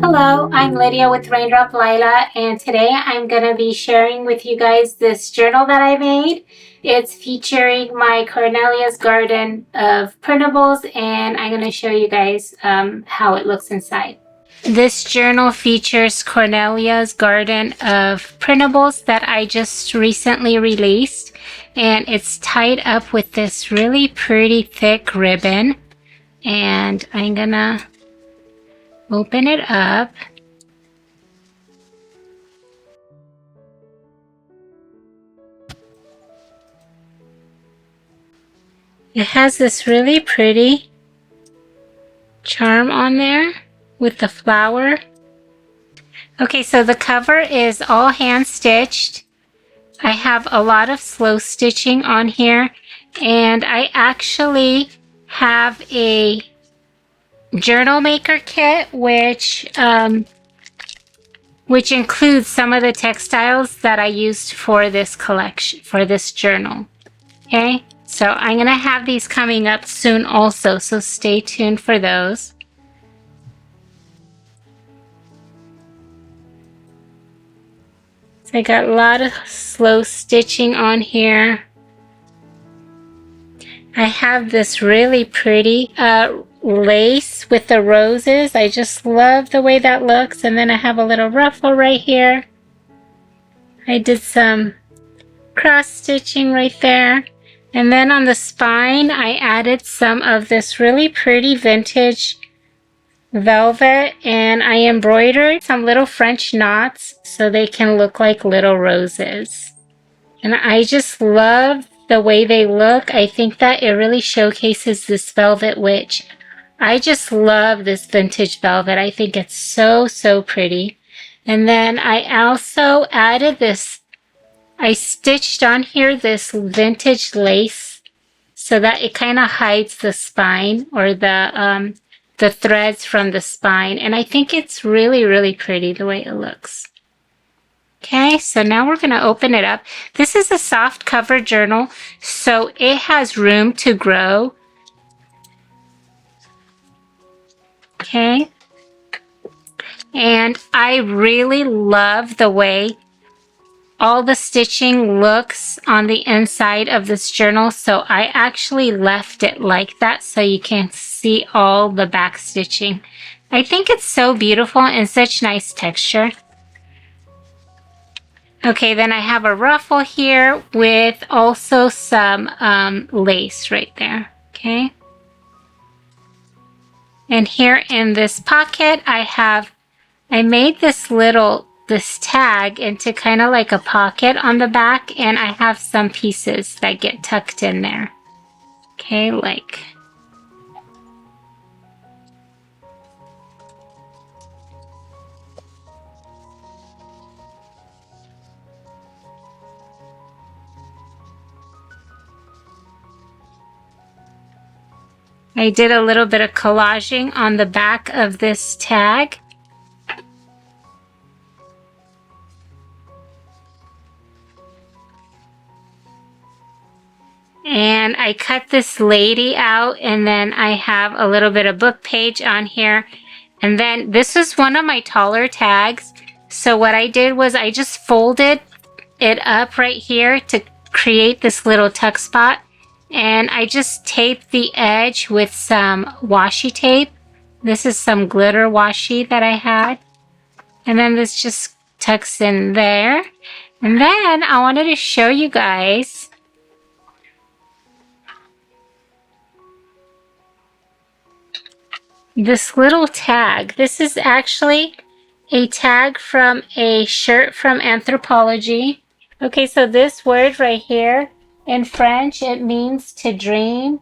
Hello, I'm Lydia with Raindrop Lila, and today I'm going to be sharing with you guys this journal that I made. It's featuring my Cornelia's garden of printables, and I'm going to show you guys how it looks inside. This journal features Cornelia's garden of printables that I just recently released, and it's tied up with this really pretty thick ribbon, and I'm going to open it up. It has this really pretty charm on there with the flower. Okay, so the cover is all hand stitched. I have a lot of slow stitching on here, and I actually have a journal maker kit which includes some of the textiles that I used for this collection, for this journal. Okay, so I'm gonna have these coming up soon also, so stay tuned for those. So I got a lot of slow stitching on here. I have this really pretty lace with the roses. I just love the way that looks. And then I have a little ruffle right here. I did some cross stitching right there. And then on the spine, I added some of this really pretty vintage velvet, and I embroidered some little French knots so they can look like little roses. And I just love the way they look. I think that it really showcases this velvet witch. I just love this vintage velvet. I think it's so pretty. And then I also added this, I stitched on here this vintage lace so that it kind of hides the spine, or the threads from the spine. And I think it's really pretty the way it looks. Okay, so now we're going to open it up. This is a soft cover journal, so it has room to grow. Okay, and I really love the way all the stitching looks on the inside of this journal, so I actually left it like that so you can see all the back stitching. I think it's so beautiful and such nice texture. Okay, then I have a ruffle here with also some lace right there. Okay, and here in this pocket I made this tag into kind of like a pocket on the back, and I have some pieces that get tucked in there. Okay, like I did a little bit of collaging on the back of this tag. And I cut this lady out, and then I have a little bit of book page on here. And then this is one of my taller tags. So what I did was I just folded it up right here to create this little tuck spot. And I just taped the edge with some washi tape. This is some glitter washi that I had. And then this just tucks in there. And then I wanted to show you guys this little tag. This is actually a tag from a shirt from Anthropologie. Okay, so this word right here, in French, it means to dream,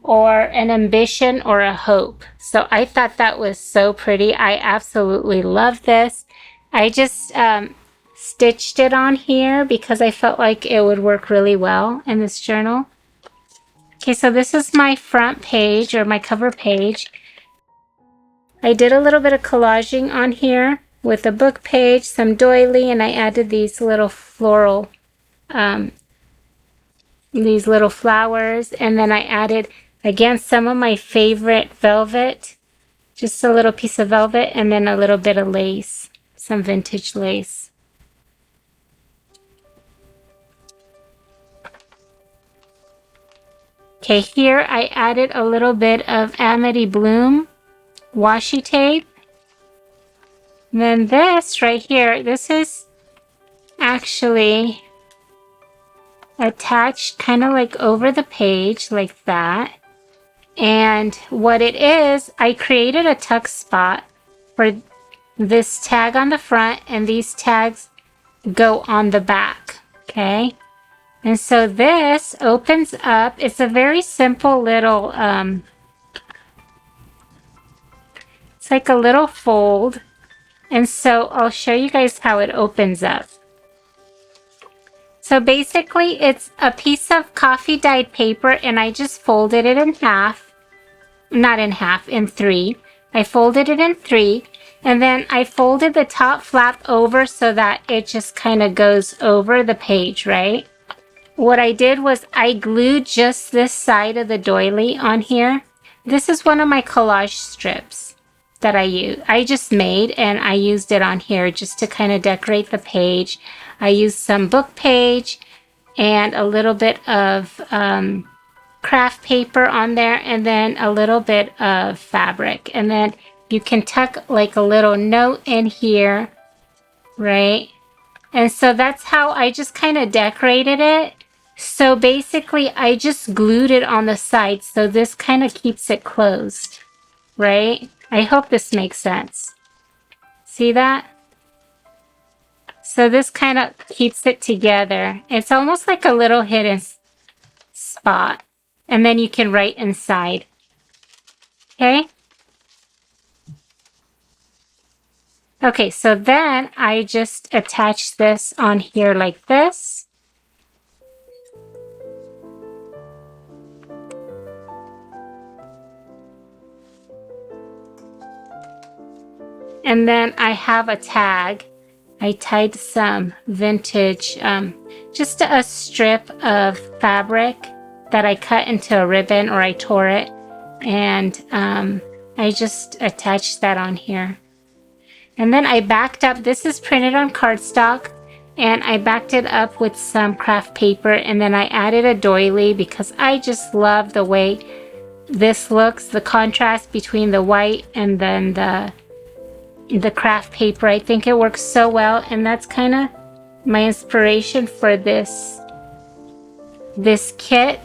or an ambition, or a hope. So I thought that was so pretty. I absolutely love this. I just stitched it on here because I felt like it would work really well in this journal. Okay, so this is my front page, or my cover page. I did a little bit of collaging on here with a book page, some doily, and I added these little floral these little flowers, and then I added again some of my favorite velvet Just a little piece of velvet and then a little bit of lace, some vintage lace. Okay, here I added a little bit of Amity Bloom washi tape. And then this right here, this is actually attached kind of like over the page like that. And what it is, I created a tuck spot for this tag on the front, and these tags go on the back, okay? And so this opens up. It's a very simple little, it's like a little fold. And so I'll show you guys how it opens up. So basically it's a piece of coffee dyed paper, and I just folded it in half. Not in half, in three. I folded it in three, and then I folded the top flap over so that it just kind of goes over the page, right? What I did was I glued just this side of the doily on here. This is one of my collage strips that I just made, and I used it on here just to kind of decorate the page. I used some book page and a little bit of craft paper on there, and then a little bit of fabric. And then you can tuck like a little note in here, right? And so that's how I just kind of decorated it. So basically I just glued it on the side, so this kind of keeps it closed, right? I hope this makes sense. See that? So this kind of keeps it together. It's almost like a little hidden spot. And then you can write inside. Okay? Okay, so then I just attach this on here like this. And then I have a tag. I tied some vintage, just a strip of fabric that I cut into a ribbon, or I tore it. And I just attached that on here. And then I backed up, this is printed on cardstock, and I backed it up with some craft paper, and then I added a doily because I just love the way this looks, the contrast between the white and then the craft paper. I think it works so well, and that's kind of my inspiration for this kit,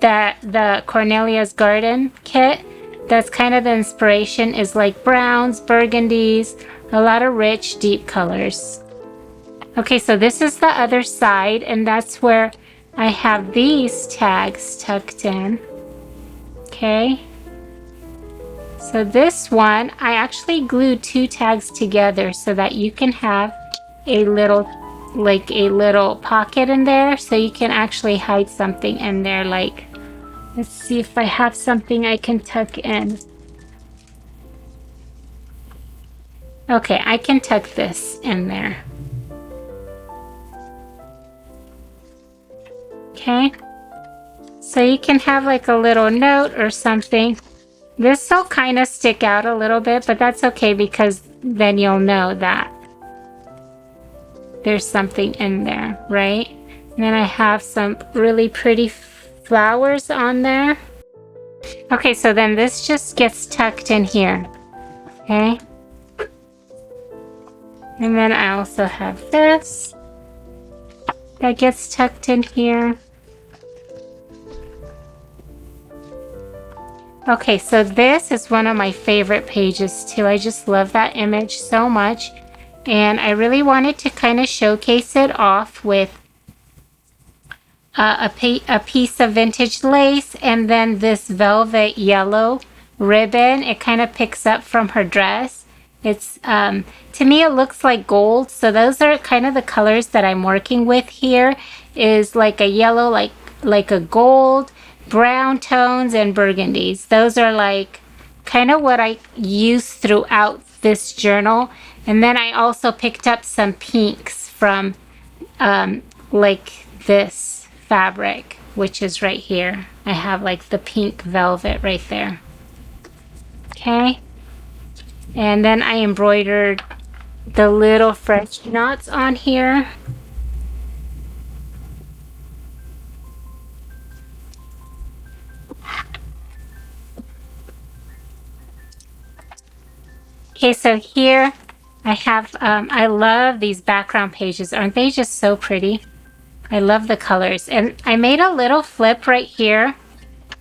that the Cornelia's Garden kit. That's kind of the inspiration, is like browns, burgundies, a lot of rich, deep colors. Okay, so this is the other side, and that's where I have these tags tucked in. Okay. So this one, I actually glued two tags together so that you can have a little, like a little pocket in there, so you can actually hide something in there. Like, let's see if I have something I can tuck in. Okay, I can tuck this in there. Okay, so you can have like a little note or something. This will kind of stick out a little bit, but that's okay, because then you'll know that there's something in there, right? And then I have some really pretty flowers on there. Okay, so then this just gets tucked in here, okay? And then I also have this that gets tucked in here. Okay, so this is one of my favorite pages too. I just love that image so much. And I really wanted to kind of showcase it off with a piece of vintage lace, and then this velvet yellow ribbon. It kind of picks up from her dress. It's, to me it looks like gold. So those are kind of the colors that I'm working with here, is like a yellow, like a gold, brown tones, and burgundies. Those are like kind of what I use throughout this journal. And then I also picked up some pinks from like this fabric, which is right here. I have like the pink velvet right there. Okay, And then I embroidered the little French knots on here. Okay, so here I have, I love these background pages. Aren't they just so pretty? I love the colors. And I made a little flip right here.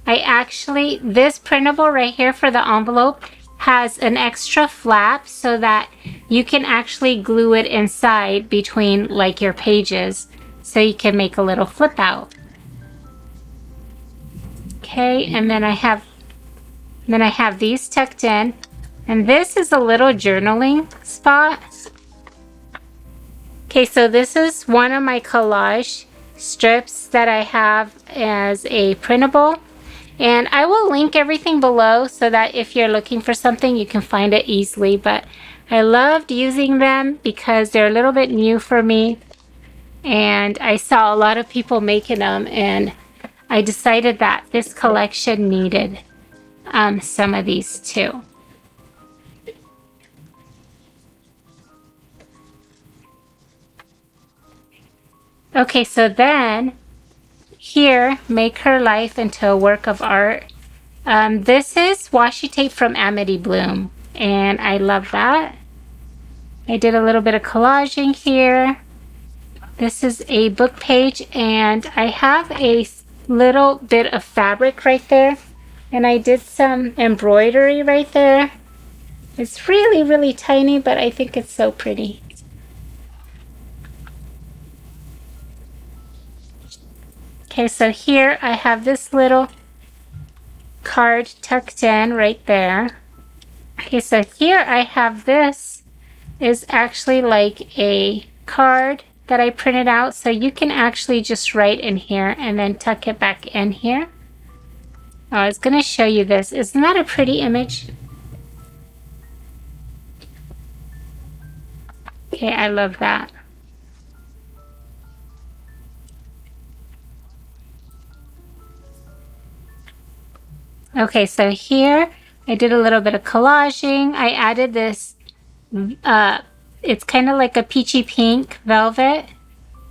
This printable right here for the envelope has an extra flap so that you can actually glue it inside between like your pages so you can make a little flip out. Okay, and then I have these tucked in. And this is a little journaling spot. Okay, so this is one of my collage strips that I have as a printable. And I will link everything below so that if you're looking for something, you can find it easily. But I loved using them because they're a little bit new for me. And I saw a lot of people making them. And I decided that this collection needed some of these too. Okay, so then here, make her life into a work of art. This is washi tape from Amity Bloom, and I love that. I did a little bit of collaging here. This is a book page, and I have a little bit of fabric right there, and I did some embroidery right there. It's really, really tiny, but I think it's so pretty. Okay, so here I have this little card tucked in right there. Okay, so here I have this is actually like a card that I printed out, so you can actually just write in here and then tuck it back in here. Oh, I was going to show you this. Isn't that a pretty image? Okay, I love that. Okay, so here I did a little bit of collaging. I added this, it's kind of like a peachy pink velvet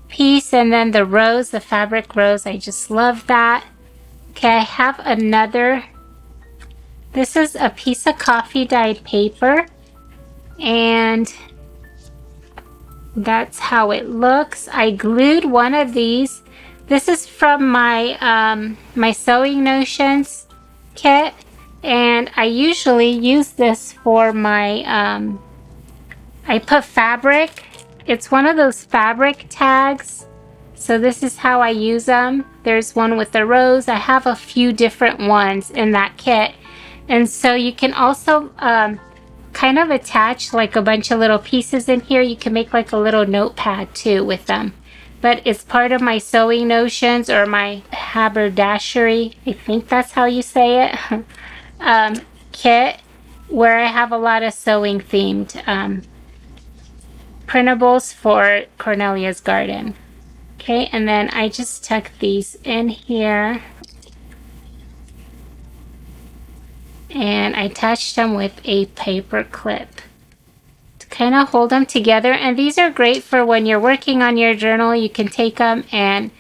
piece, and then the rose, the fabric rose, I just love that. Okay, I have another, this is a piece of coffee dyed paper, and that's how it looks. I glued one of these. This is from my my Sewing Notions kit, and I usually use this for my I put fabric. It's one of those fabric tags, so this is how I use them. There's one with the rose. I have a few different ones in that kit, and so you can also kind of attach like a bunch of little pieces in here. You can make like a little notepad too with them. But it's part of my Sewing Notions, or my haberdashery, I think that's how you say it, kit, where I have a lot of sewing themed printables for Cornelia's garden. Okay, and then I just tuck these in here. And I attached them with a paper clip to kind of hold them together. And these are great for when you're working on your journal. You can take them and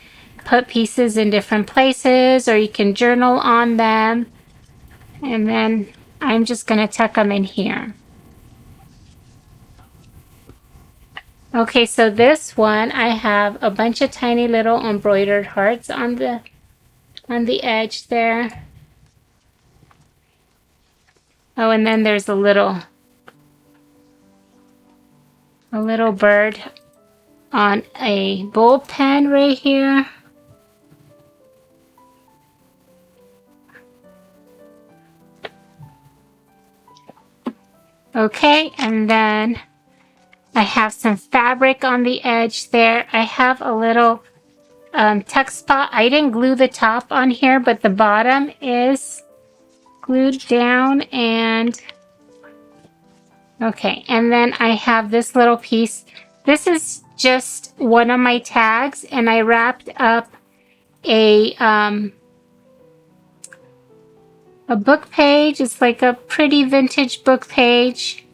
put pieces in different places, or you can journal on them. And then I'm just going to tuck them in here. Okay, so this one, I have a bunch of tiny little embroidered hearts on the edge there. Oh, and then there's a little bird on a ball pen right here. Okay, and then I have some fabric on the edge there. I have a little tuck spot. I didn't glue the top on here, but the bottom is glued down. And okay, and then I have this little piece. This is just one of my tags, and I wrapped up a book page. It's like a pretty vintage book page.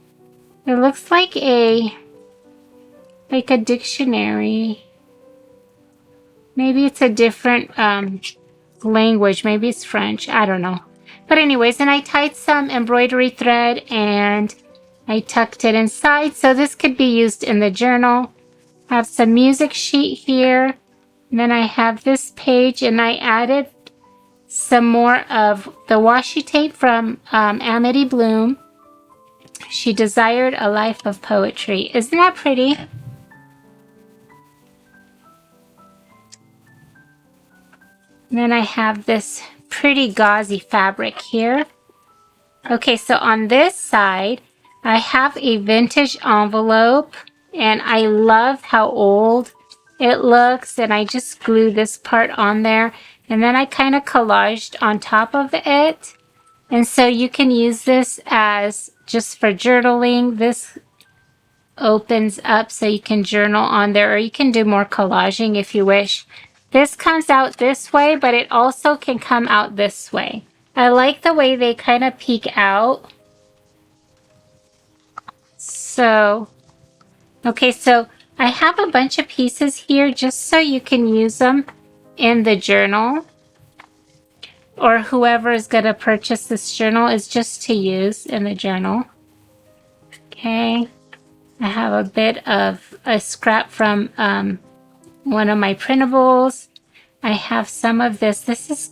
It looks like a dictionary. Maybe it's a different language. Maybe it's French. I don't know. But anyways, and I tied some embroidery thread and I tucked it inside. So this could be used in the journal. I have some music sheet here. And then I have this page and I added some more of the washi tape from Amity Bloom. She desired a life of poetry. Isn't that pretty? And then I have this pretty gauzy fabric here. Okay, so on this side, I have a vintage envelope, and I love how old it looks, and I just glued this part on there, and then I kind of collaged on top of it. And so you can use this as just for journaling. This opens up so you can journal on there, or you can do more collaging if you wish. This comes out this way, but it also can come out this way. I like the way they kind of peek out. So, okay, so I have a bunch of pieces here just so you can use them in the journal. Or whoever is going to purchase this journal is just to use in the journal. Okay, I have a bit of a scrap from one of my printables. I have some of this. This is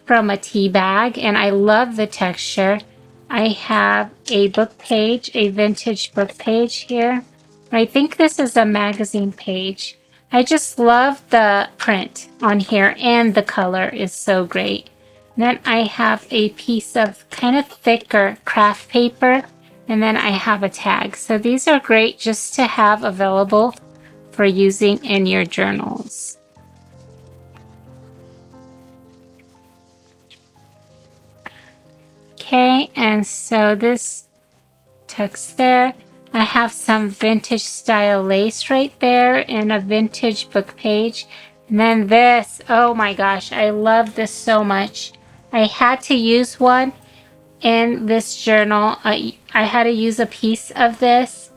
from a tea bag, and I love the texture. I have a book page, a vintage book page here. I think this is a magazine page. I just love the print on here, and the color is so great. Then I have a piece of kind of thicker craft paper, and then I have a tag. So these are great just to have available for using in your journals. Okay, and so this tucks there. I have some vintage style lace right there and a vintage book page. And then this, oh my gosh, I love this so much. I had to use one in this journal. I had to use a piece of this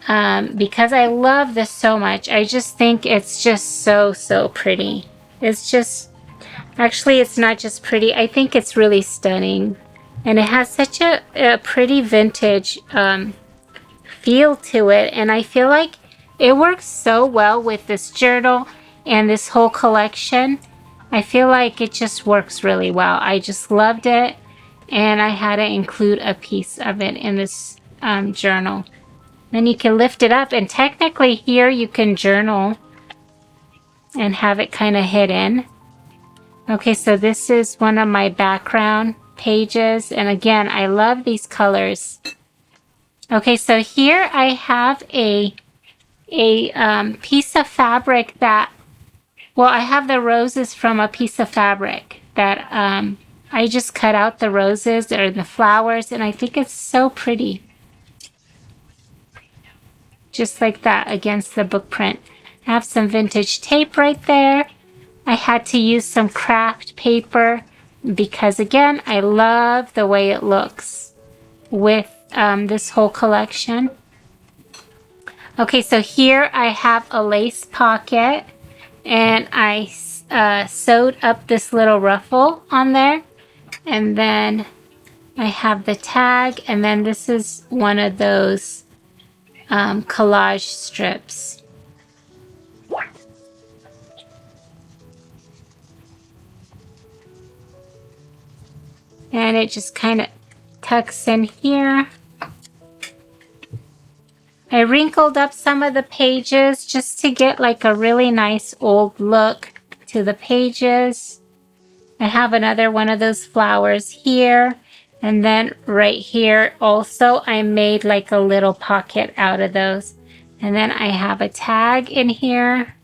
because I love this so much. I just think it's just so pretty. It's just, actually it's not just pretty, I think it's really stunning. And it has such a pretty vintage feel to it. And I feel like it works so well with this journal and this whole collection. I feel like it just works really well. I just loved it. And I had to include a piece of it in this journal. Then you can lift it up. And technically here you can journal and have it kind of hidden. Okay, so this is one of my background pages, and again, I love these colors. Okay, so here I have a piece of fabric that, well, I have the roses from a piece of fabric that I just cut out the roses or the flowers, and I think it's so pretty. Just like that against the book print. I have some vintage tape right there. I had to use some craft paper because again, I love the way it looks with this whole collection. Okay, so here I have a lace pocket, and I sewed up this little ruffle on there, and then I have the tag, and then this is one of those collage strips. And it just kind of tucks in here. I wrinkled up some of the pages just to get like a really nice old look to the pages. I have another one of those flowers here. And then right here also I made like a little pocket out of those. And then I have a tag in here.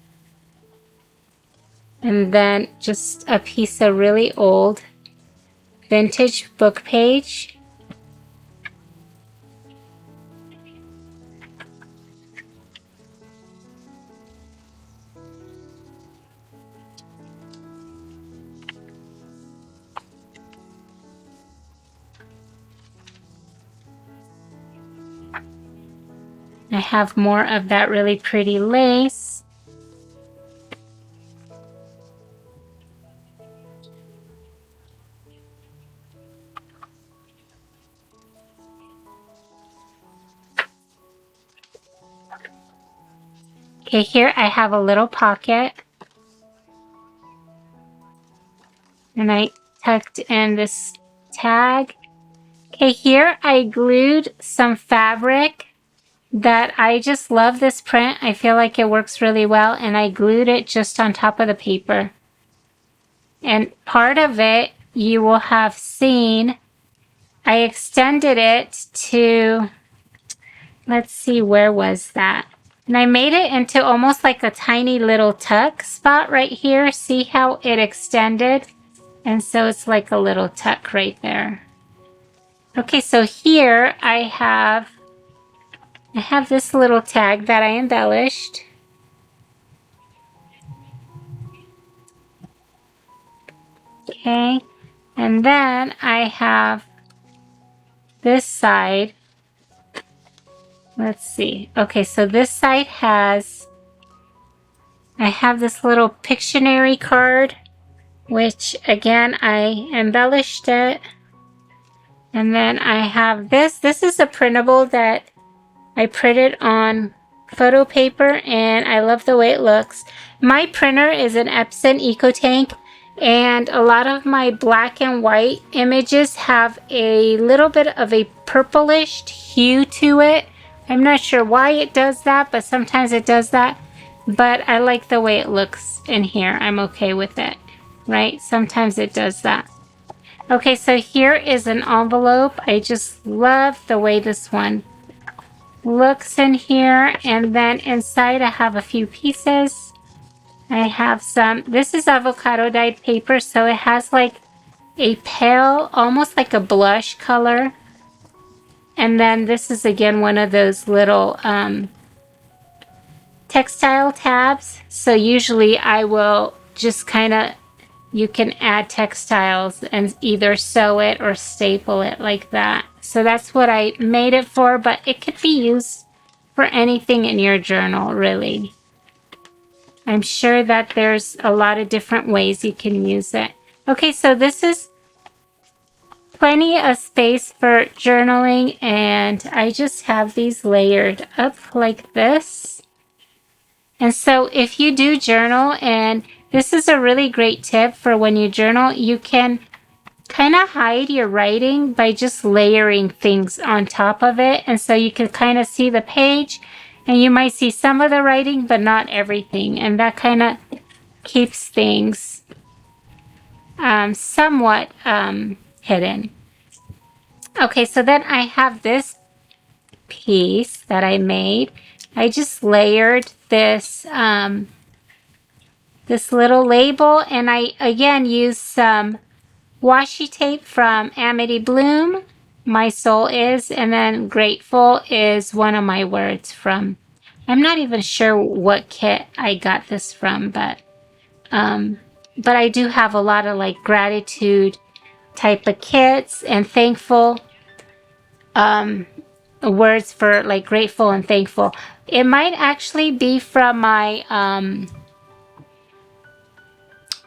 And then just a piece of really old vintage book page. I have more of that really pretty lace. Okay, here I have a little pocket. And I tucked in this tag. Okay, here I glued some fabric that I just love this print. I feel like it works really well, and I glued it just on top of the paper. And part of it you will have seen, I extended it to, let's see, where was that? And I made it into almost like a tiny little tuck spot right here. See how it extended? And so it's like a little tuck right there. Okay, so here I have this little tag that I embellished. Okay, and then I have this side. Let's see. Okay, so this side has, I have this little Pictionary card, which again, I embellished it. And then I have this. This is a printable that I printed on photo paper, and I love the way it looks. My printer is an Epson EcoTank, and a lot of my black and white images have a little bit of a purplish hue to it. I'm not sure why it does that, but sometimes it does that. But I like the way it looks in here. I'm okay with it, right? Sometimes it does that. Okay, so here is an envelope. I just love the way this one looks in here. And then inside I have a few pieces. I have some, this is avocado dyed paper, so it has like a pale, almost like a blush color. And then this is again one of those little textile tabs. So usually I will just kind of, you can add textiles and either sew it or staple it like that. So that's what I made it for, but it could be used for anything in your journal, really. I'm sure that there's a lot of different ways you can use it. Okay, so this is plenty of space for journaling, and I just have these layered up like this. And so if you do journal, and this is a really great tip for when you journal, you can kind of hide your writing by just layering things on top of it. And so you can kind of see the page, and you might see some of the writing, but not everything. And that kind of keeps things somewhat hidden. Okay, so then I have this piece that I made. I just layered this this little label, and I again used some washi tape from Amity Bloom. My soul is, and then grateful is one of my words from. I'm not even sure what kit I got this from, but I do have a lot of like gratitude type of kits and thankful words for like grateful and thankful. It might actually be from my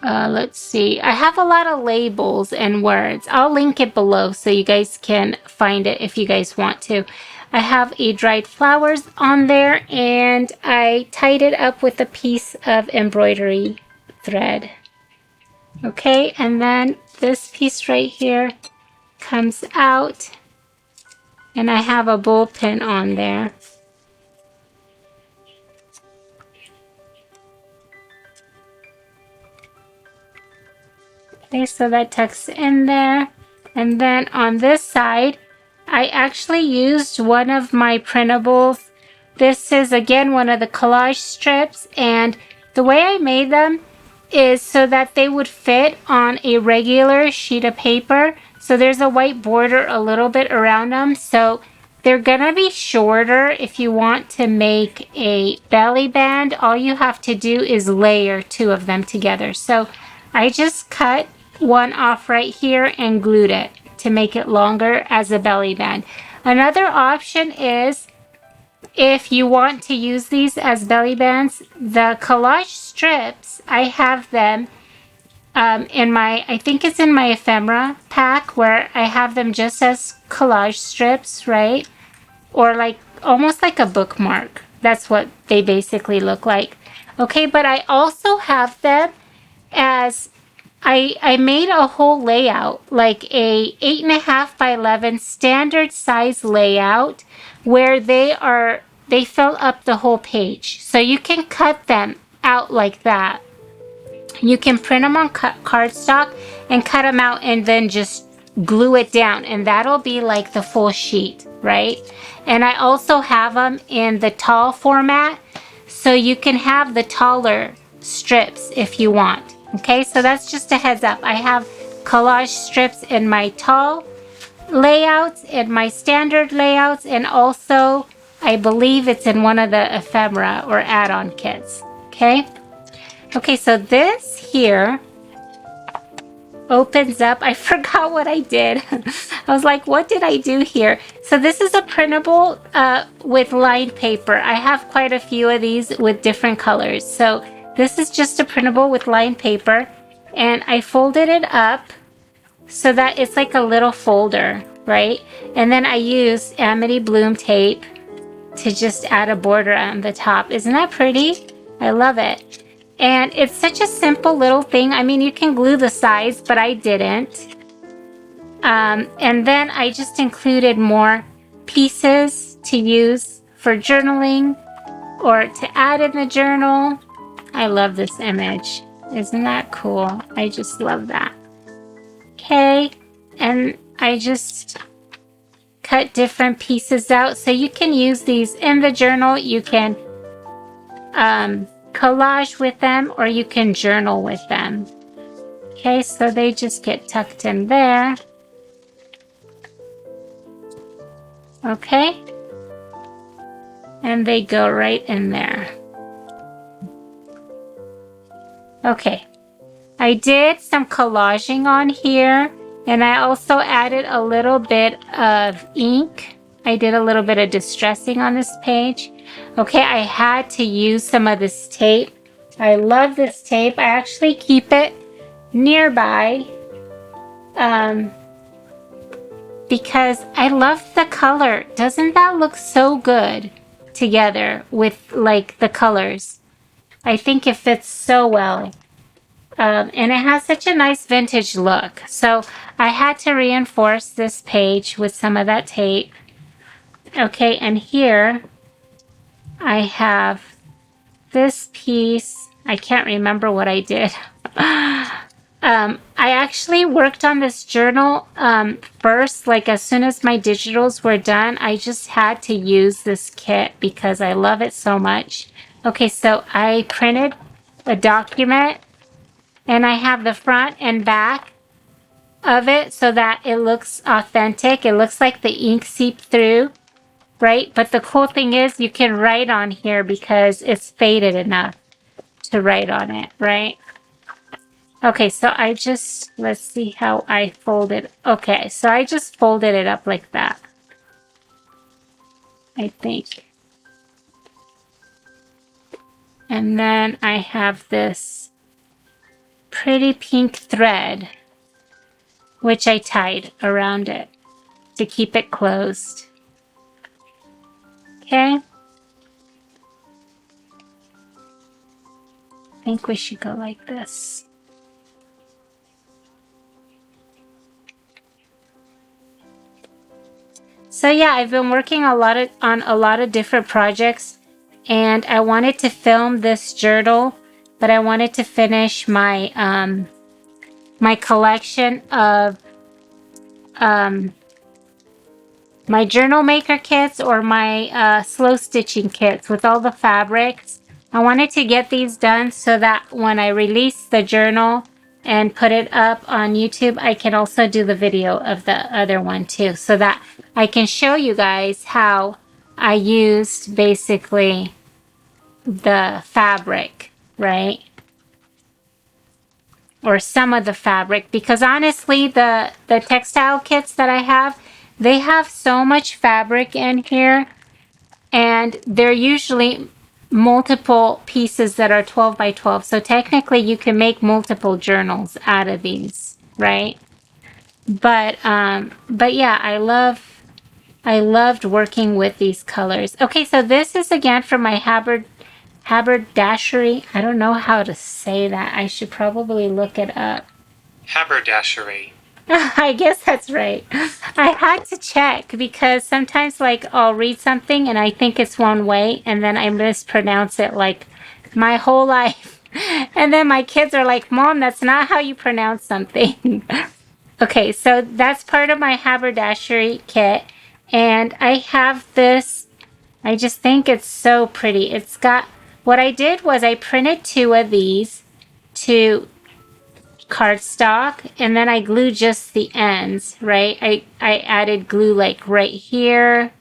let's see. I have a lot of labels and words. I'll link it below so you guys can find it if you guys want to. I have a dried flowers on there, and I tied it up with a piece of embroidery thread. Okay, and then this piece right here comes out, and I have a bull pin on there. Okay, so that tucks in there. And then on this side, I actually used one of my printables. This is again one of the collage strips, and the way I made them is so that they would fit on a regular sheet of paper. So there's a white border a little bit around them. So they're gonna be shorter. If you want to make a belly band, all you have to do is layer two of them together. So I just cut one off right here and glued it to make it longer as a belly band. Another option is if you want to use these as belly bands, the collage strips, I have them in my, I think it's in my ephemera pack, where I have them just as collage strips, right? Or like almost like a bookmark. That's what they basically look like. Okay, but I also have them as I made a whole layout, like a 8.5 by 11 standard size layout, where they fill up the whole page. So you can cut them out like that. You can print them on cardstock and cut them out and then just glue it down, and that'll be like the full sheet, right? And I also have them in the tall format, so you can have the taller strips if you want. Okay, so that's just a heads up. I have collage strips in my tall layouts, in my standard layouts, and also I believe it's in one of the ephemera or add-on kits. Okay. Okay, so this here opens up. I forgot what I did. I was like, what did I do here? So this is a printable with lined paper. I have quite a few of these with different colors. So this is just a printable with lined paper, and I folded it up so that it's like a little folder, right? And then I use Amity Bloom tape to just add a border on the top. Isn't that pretty? I love it. And it's such a simple little thing. I mean, you can glue the sides, but I didn't. And then I just included more pieces to use for journaling or to add in the journal. I love this image. Isn't that cool? I just love that. Okay, and I just cut different pieces out. So you can use these in the journal. You can collage with them, or you can journal with them. Okay, so they just get tucked in there. Okay, and they go right in there. Okay, I did some collaging on here, and I also added a little bit of ink. I did a little bit of distressing on this page. Okay, I had to use some of this tape. I love this tape. I actually keep it nearby because I love the color. Doesn't that look so good together with like the colors? I think it fits so well. And it has such a nice vintage look. So I had to reinforce this page with some of that tape. Okay, and here I have this piece. I can't remember what I did. I actually worked on this journal first, like as soon as my digitals were done. I just had to use this kit because I love it so much. Okay, so I printed a document, and I have the front and back of it so that it looks authentic. It looks like the ink seeped through, right? But the cool thing is you can write on here because it's faded enough to write on it, right? Okay, so I just, let's see how I folded. Okay, so I just folded it up like that, I think. And then I have this pretty pink thread, which I tied around it to keep it closed. Okay. I think we should go like this. So yeah, I've been working on a lot of different projects, and I wanted to film this journal, but I wanted to finish my my collection of my journal maker kits, or my slow stitching kits with all the fabrics. I wanted to get these done so that when I release the journal and put it up on YouTube, I can also do the video of the other one too, so that I can show you guys how I used basically the fabric, right? Or some of the fabric, because honestly the textile kits that I have, they have so much fabric in here And they're usually multiple pieces that are 12 by 12. So technically you can make multiple journals out of these, right? But yeah, I loved working with these colors. Okay, so this is again from my haberdashery. I don't know how to say that. I should probably look it up. Haberdashery. I guess that's right. I had to check because sometimes like I'll read something and I think it's one way and then I mispronounce it like my whole life. And then my kids are like, "Mom, that's not how you pronounce something." Okay, so that's part of my haberdashery kit. And I have this, I just think it's so pretty. It's got, what I did was I printed 2 of these to cardstock and then I glued just the ends, right? I added glue like right here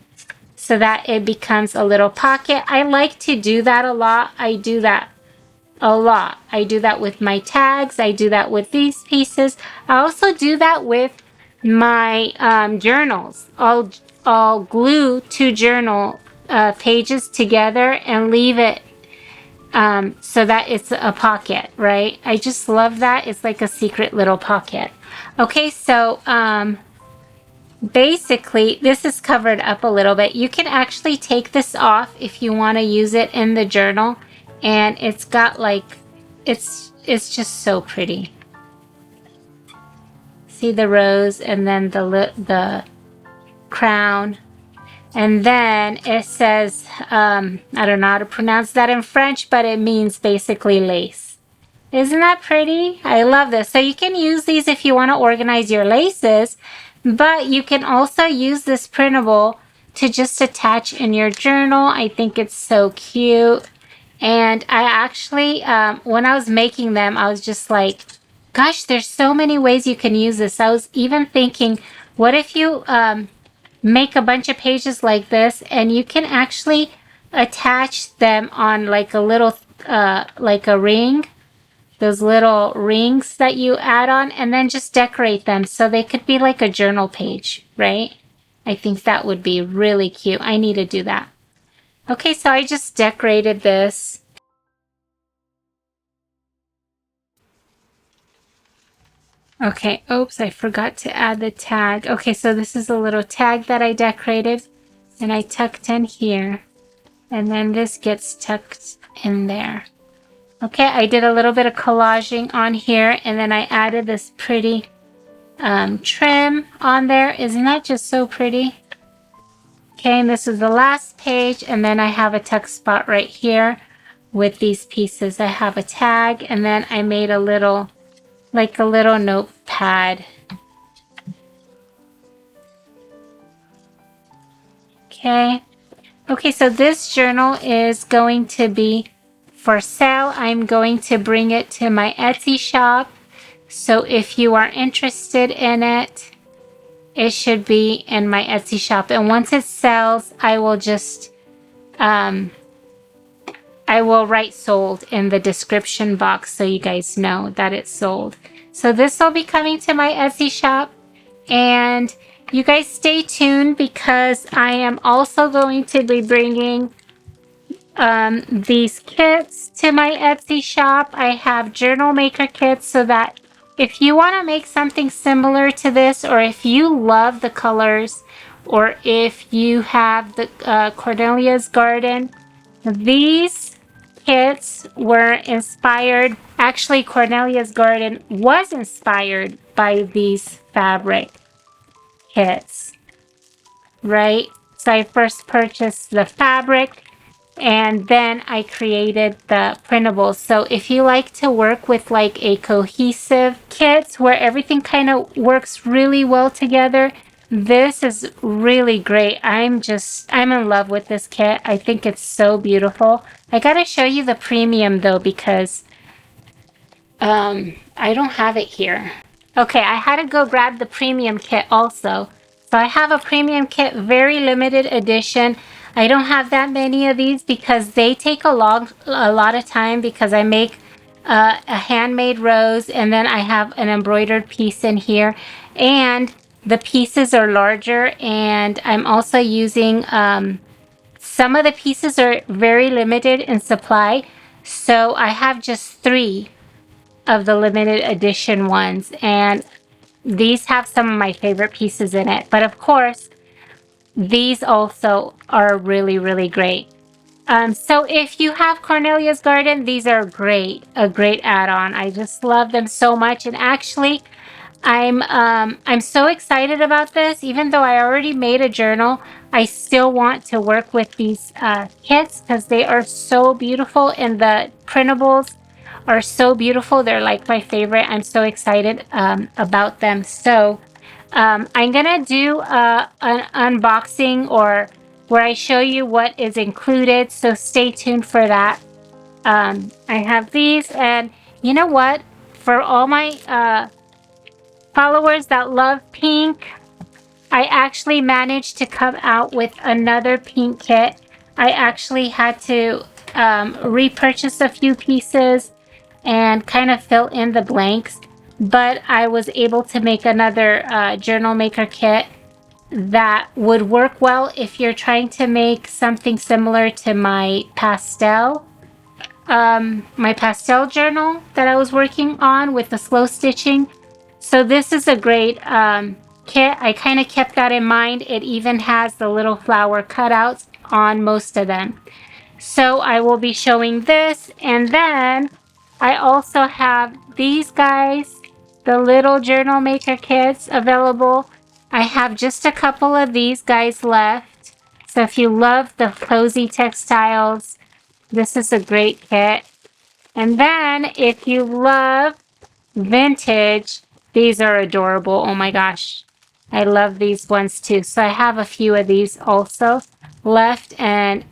so that it becomes a little pocket. I like to do that a lot. I do that a lot. I do that with my tags. I do that with these pieces. I also do that with my journals. I'll glue 2 journal pages together and leave it so that it's a pocket, right? I just love that. It's like a secret little pocket. Okay, so basically this is covered up a little bit. You can actually take this off if you want to use it in the journal, and it's got like, it's just so pretty. See the rose and then the crown. And then it says, I don't know how to pronounce that in French, but it means basically lace. Isn't that pretty? I love this. So you can use these if you want to organize your laces, but you can also use this printable to just attach in your journal. I think it's so cute. And I actually, when I was making them, I was just like, gosh, there's so many ways you can use this. I was even thinking, what if you make a bunch of pages like this and you can actually attach them on like a little like a ring, those little rings that you add on, and then just decorate them so they could be like a journal page, right? I think that would be really cute. I need to do that. Okay, so I just decorated this. Okay, oops, I forgot to add the tag. Okay, so this is a little tag that I decorated and I tucked in here. And then this gets tucked in there. Okay, I did a little bit of collaging on here and then I added this pretty trim on there. Isn't that just so pretty? Okay, and this is the last page, and then I have a tuck spot right here with these pieces. I have a tag, and then I made a little, like a little notepad. Okay. Okay, so this journal is going to be for sale. I'm going to bring it to my Etsy shop. So if you are interested in it, it should be in my Etsy shop. And once it sells, I will just, I will write sold in the description box so you guys know that it's sold. So this will be coming to my Etsy shop. And you guys stay tuned because I am also going to be bringing these kits to my Etsy shop. I have journal maker kits so that if you want to make something similar to this, or if you love the colors, or if you have the Cornelia's Garden, these kits were inspired. Actually, Cornelia's Garden was inspired by these fabric kits, right? So I first purchased the fabric and then I created the printables. So if you like to work with like a cohesive kit where everything kind of works really well together, this is really great. I'm in love with this kit. I think it's so beautiful. I gotta show you the premium though because I don't have it here. Okay, I had to go grab the premium kit also. So I have a premium kit, very limited edition. I don't have that many of these because they take a lot of time because I make a handmade rose and then I have an embroidered piece in here and the pieces are larger, and I'm also using Some of the pieces are very limited in supply, so I have just 3 of the limited edition ones, and these have some of my favorite pieces in it. But of course, these also are really, really great. So if you have Cornelia's Garden, these are a great add-on. I just love them so much. And actually, I'm so excited about this. Even though I already made a journal, I still want to work with these kits because they are so beautiful, and the printables are so beautiful. They're like my favorite. I'm so excited about them. So I'm gonna do an unboxing, or where I show you what is included, so stay tuned for that. I have these, and you know what? For all my followers that love pink, I actually managed to come out with another pink kit. I actually had to repurchase a few pieces and kind of fill in the blanks, but I was able to make another journal maker kit that would work well if you're trying to make something similar to my pastel journal that I was working on with the slow stitching. So this is a great kit. I kind of kept that in mind. It even has the little flower cutouts on most of them. So I will be showing this, and then I also have these guys, the little journal maker kits available. I have just a couple of these guys left. So if you love the cozy textiles, this is a great kit. And then if you love vintage, these are adorable. Oh my gosh. I love these ones too. So I have a few of these also left, and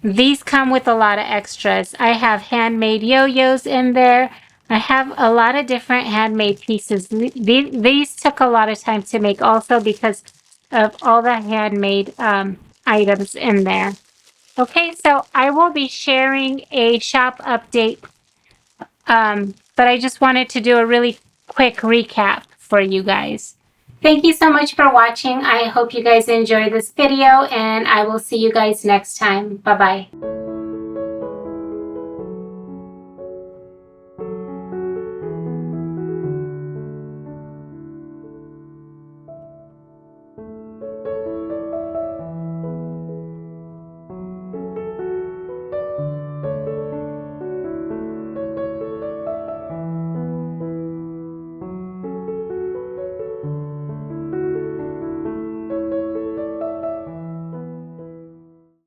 these come with a lot of extras. I have handmade yo-yos in there. I have a lot of different handmade pieces. These took a lot of time to make also because of all the handmade items in there. Okay, so I will be sharing a shop update, but I just wanted to do a really quick recap for you guys. Thank you so much for watching. I hope you guys enjoyed this video, and I will see you guys next time. Bye-bye.